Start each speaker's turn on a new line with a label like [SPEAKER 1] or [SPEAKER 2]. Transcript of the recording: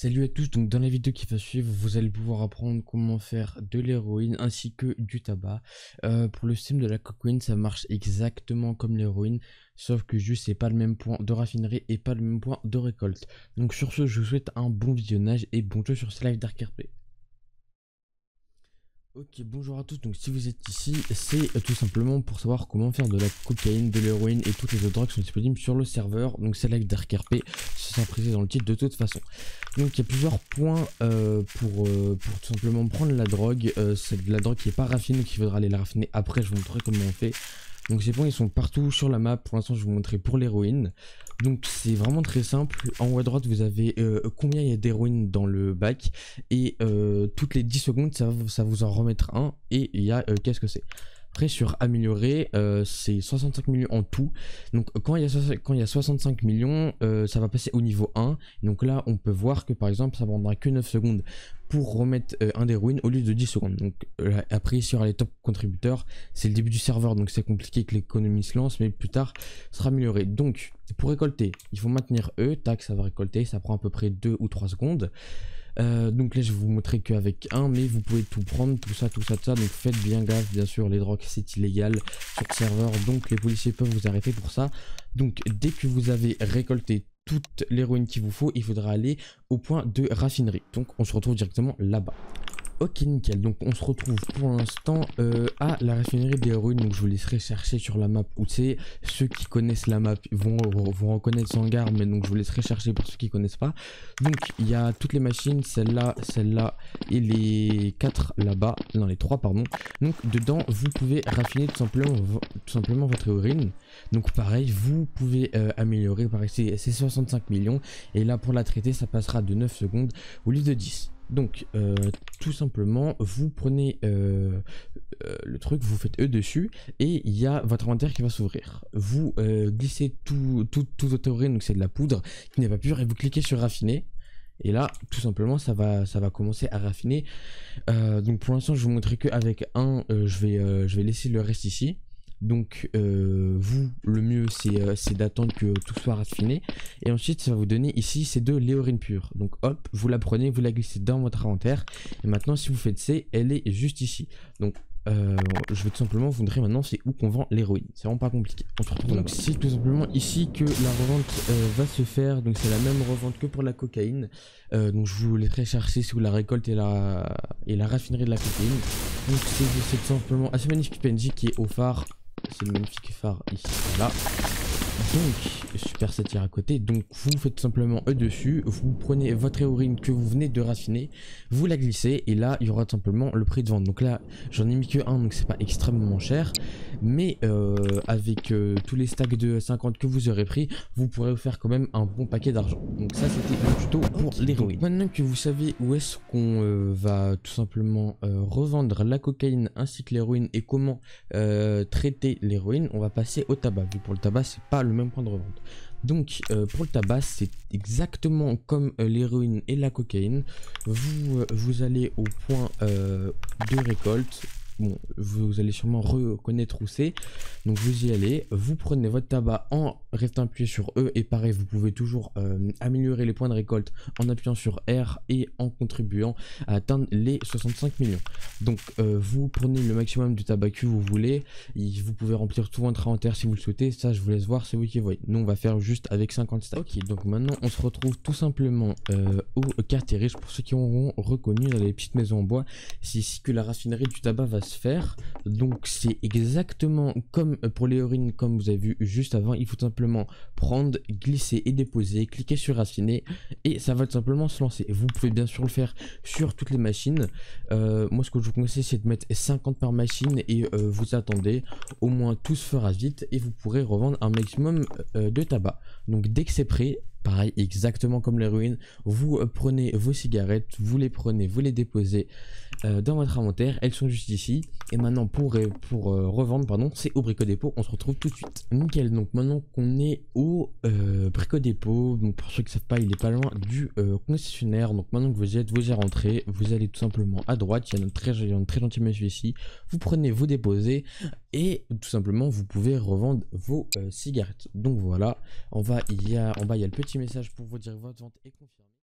[SPEAKER 1] Salut à tous, donc dans la vidéo qui va suivre, vous allez pouvoir apprendre comment faire de l'héroïne ainsi que du tabac. Pour le système de la cocaïne, ça marche exactement comme l'héroïne, sauf que juste c'est pas le même point de raffinerie et pas le même point de récolte. Donc sur ce, je vous souhaite un bon visionnage et bon jeu sur ce live d'ArkRP. Ok, bonjour à tous, donc si vous êtes ici, c'est tout simplement pour savoir comment faire de la cocaïne, de l'héroïne et toutes les autres drogues qui sont disponibles sur le serveur. Donc c'est live d'ArkRP, c'est sera précisé dans le titre de toute façon. Donc il y a plusieurs points pour tout simplement prendre la drogue. C'est de la drogue qui n'est pas raffinée, donc il faudra aller la raffiner après, je vous montrerai comment on fait. Donc ces points ils sont partout sur la map, pour l'instant je vais vous montrer pour l'héroïne. Donc c'est vraiment très simple, en haut à droite vous avez combien il y a d'héroïne dans le bac. Et toutes les 10 secondes ça vous en remettre un. Et il y a qu'est-ce que c'est. Après sur améliorer, c'est 65 millions en tout. Donc quand il y a 65 millions, ça va passer au niveau 1. Donc là on peut voir que par exemple ça prendra que 9 secondes pour remettre un d'héroïne au lieu de 10 secondes. Donc après sur les top contributeurs, c'est le début du serveur, donc c'est compliqué que l'économie se lance, mais plus tard ça sera amélioré. Donc pour récolter, il faut maintenir E, tac, ça va récolter, ça prend à peu près 2 ou 3 secondes. Donc là je vais vous montrer qu'avec un, mais vous pouvez tout prendre, tout ça, donc faites bien gaffe, bien sûr les drogues c'est illégal sur le serveur, donc les policiers peuvent vous arrêter pour ça. Donc dès que vous avez récolté toute l'héroïne qu'il vous faut, il faudra aller au point de raffinerie, donc on se retrouve directement là-bas. Ok nickel, donc on se retrouve pour l'instant à la raffinerie d'héroïne, donc je vous laisserai chercher sur la map où c'est. Ceux qui connaissent la map vont reconnaître Zangar, mais donc je vous laisserai chercher pour ceux qui connaissent pas. Donc il y a toutes les machines, celle-là et les 4 là-bas, non les 3 pardon. Donc dedans vous pouvez raffiner tout simplement votre héroïne. Donc pareil, vous pouvez améliorer, pareil c'est 65 millions, et là pour la traiter ça passera de 9 secondes au lieu de 10. Donc tout simplement vous prenez le truc, vous faites E dessus et il y a votre inventaire qui va s'ouvrir. Vous glissez tout votre héroïne, donc c'est de la poudre qui n'est pas pure, et vous cliquez sur raffiner. Et là tout simplement ça va commencer à raffiner. Donc pour l'instant je vais vous montrer qu'avec un, je vais laisser le reste ici. Donc vous, le mieux c'est d'attendre que tout soit raffiné, et ensuite ça va vous donner ici c'est de l'héroïne pure. Donc hop, vous la prenez, vous la glissez dans votre inventaire, et maintenant si vous faites C, elle est juste ici. Donc je vais tout simplement vous montrer maintenant c'est où qu'on vend l'héroïne, c'est vraiment pas compliqué. On se retrouve donc c'est tout simplement ici que la revente va se faire. Donc c'est la même revente que pour la cocaïne, donc je vous laisserai chercher si vous la récolte et la raffinerie de la cocaïne. Donc c'est tout simplement assez magnifique PNJ qui est au phare. C'est le magnifique phare ici, là. Donc, super satire à côté. Donc, vous faites tout simplement E dessus. Vous prenez votre héroïne que vous venez de raffiner, vous la glissez, et là, il y aura tout simplement le prix de vente. Donc là, j'en ai mis que un, donc c'est pas extrêmement cher. Mais avec tous les stacks de 50 que vous aurez pris, vous pourrez vous faire quand même un bon paquet d'argent. Donc ça, c'était le tuto pour l'héroïne. Maintenant que vous savez où est-ce qu'on va tout simplement revendre la cocaïne ainsi que l'héroïne et comment traiter l'héroïne, on va passer au tabac. Vu pour le tabac, c'est pas le même point de revente. Donc pour le tabac c'est exactement comme l'héroïne et la cocaïne. Vous allez au point de récolte. Bon, vous allez sûrement reconnaître où c'est. Donc vous y allez, vous prenez votre tabac en restant appuyé sur E, et pareil vous pouvez toujours améliorer les points de récolte en appuyant sur R et en contribuant à atteindre les 65 millions. Donc vous prenez le maximum du tabac que vous voulez, et vous pouvez remplir tout votre inventaire si vous le souhaitez. Ça je vous laisse voir, c'est vous qui voyez. Nous on va faire juste avec 50 stacks. Ok, donc maintenant on se retrouve tout simplement au quartier riche. Pour ceux qui auront reconnu dans les petites maisons en bois, c'est ici que la raffinerie du tabac va se faire. Donc c'est exactement comme pour l'héroïne, comme vous avez vu juste avant. Il faut tout simplement prendre, glisser et déposer, cliquer sur raffiner, et ça va tout simplement se lancer. Vous pouvez bien sûr le faire sur toutes les machines. Moi ce que je vous conseille c'est de mettre 50 par machine, et vous attendez, au moins tout se fera vite et vous pourrez revendre un maximum de tabac. Donc dès que c'est prêt, pareil, exactement comme l'héroïne, vous prenez vos cigarettes, vous les prenez, vous les déposez dans votre inventaire, elles sont juste ici. Et maintenant pour revendre, pardon, c'est au Brico Dépôt, on se retrouve tout de suite. Nickel, donc maintenant qu'on est au Brico Dépôt, donc pour ceux qui ne savent pas, il est pas loin du concessionnaire. Donc maintenant que vous y êtes, vous y rentrez, vous allez tout simplement à droite, il y a notre très gentil monsieur ici, vous prenez, vous déposez, et tout simplement vous pouvez revendre vos cigarettes. Donc voilà, en bas il y a le petit message pour vous dire que votre vente est confirmée.